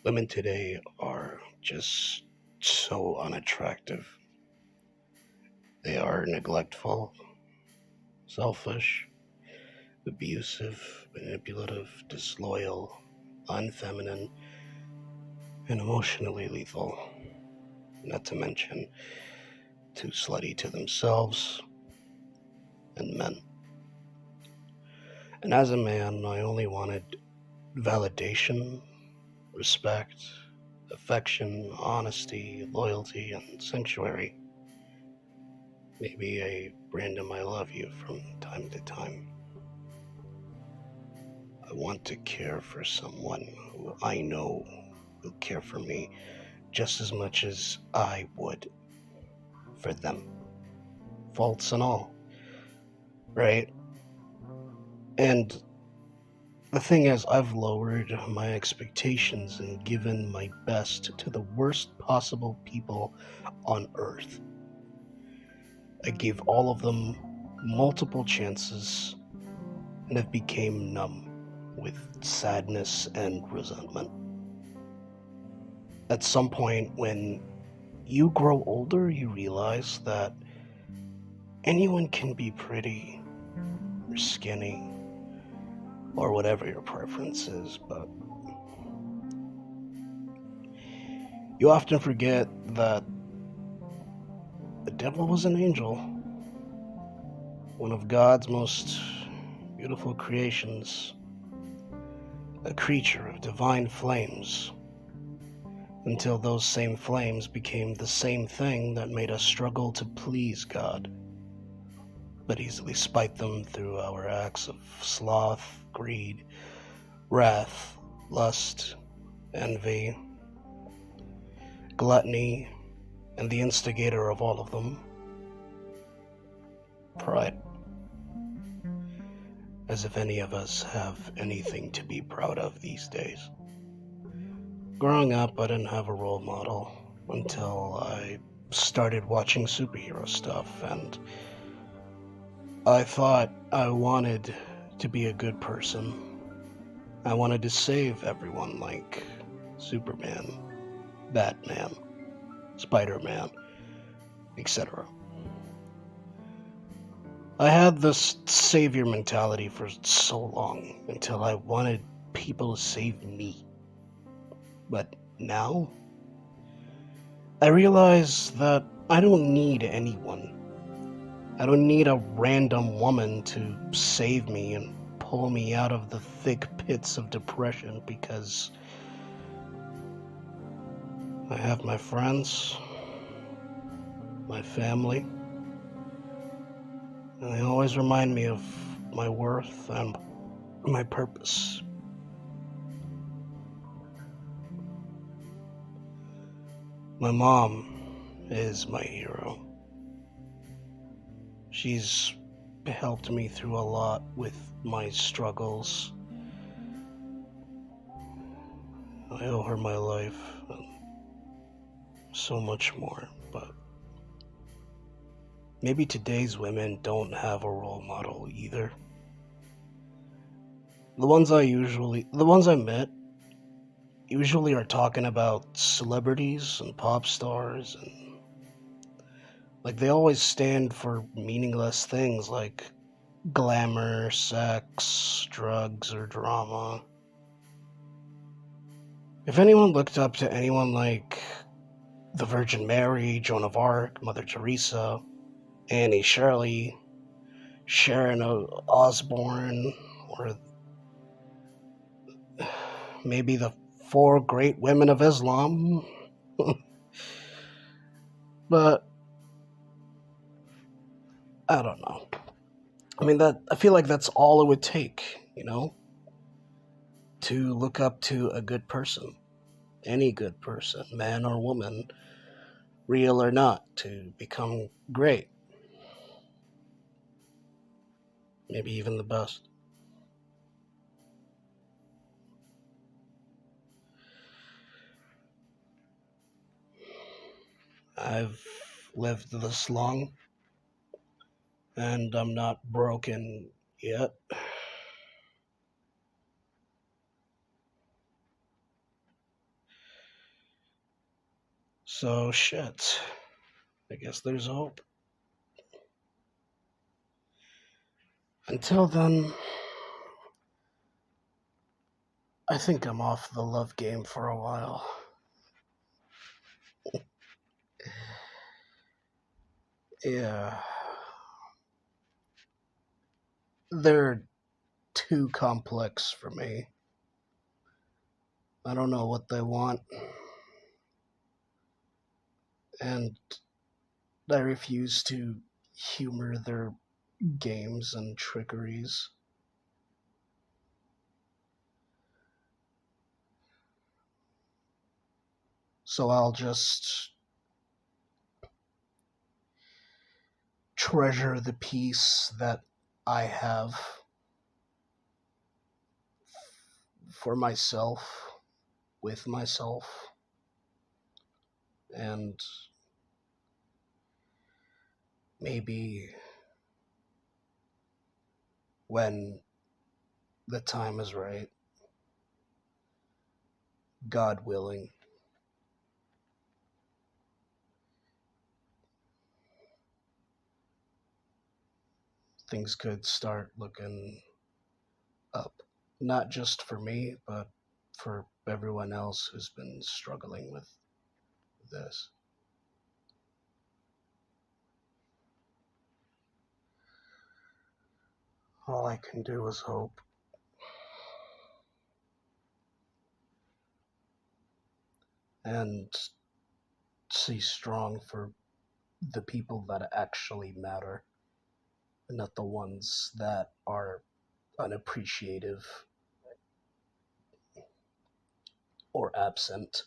Women today are just so unattractive. They are neglectful, selfish, abusive, manipulative, disloyal, unfeminine, and emotionally lethal. Not to mention, too slutty to themselves and men. And as a man, I only wanted validation, respect, affection, honesty, loyalty, and sanctuary. Maybe a random I love you from time to time. I want to care for someone who I know will care for me just as much as I would for them, faults and all, right? And the thing is, I've lowered my expectations and given my best to the worst possible people on earth. I gave all of them multiple chances and have become numb with sadness and resentment. At some point, when you grow older, you realize that anyone can be pretty or skinny or whatever your preference is, but you often forget that the devil was an angel, one of God's most beautiful creations, a creature of divine flames, until those same flames became the same thing that made us struggle to please God, but easily spite them through our acts of sloth, greed, wrath, lust, envy, gluttony, and the instigator of all of them, pride. As if any of us have anything to be proud of these days. Growing up, I didn't have a role model until I started watching superhero stuff, and I thought I wanted to be a good person. I wanted to save everyone like Superman, Batman, Spider-Man, etc. I had this savior mentality for so long until I wanted people to save me. But now, I realize that I don't need anyone. I don't need a random woman to save me and pull me out of the thick pits of depression because I have my friends, my family, and they always remind me of my worth and my purpose. My mom is my hero. She's helped me through a lot with my struggles. I owe her my life and so much more, but maybe today's women don't have a role model either. The ones I met usually are talking about celebrities and pop stars, and like they always stand for meaningless things like glamour, sex, drugs, or drama. If anyone looked up to anyone like the Virgin Mary, Joan of Arc, Mother Teresa, Annie Shirley, Sharon Osbourne, or maybe the four great women of Islam, but I don't know. I feel like that's all it would take, to look up to a good person, any good person, man or woman, real or not, to become great, maybe even the best. I've lived this long, and I'm not broken yet. So, shit. I guess there's hope. Until then, I think I'm off the love game for a while. Yeah. They're too complex for me. I don't know what they want, and I refuse to humor their games and trickeries. So I'll just treasure the peace that I have for myself, with myself, and maybe when the time is right, God willing, things could start looking up. Not just for me, but for everyone else who's been struggling with this. All I can do is hope. And see strong for the people that actually matter, not the ones that are unappreciative or absent.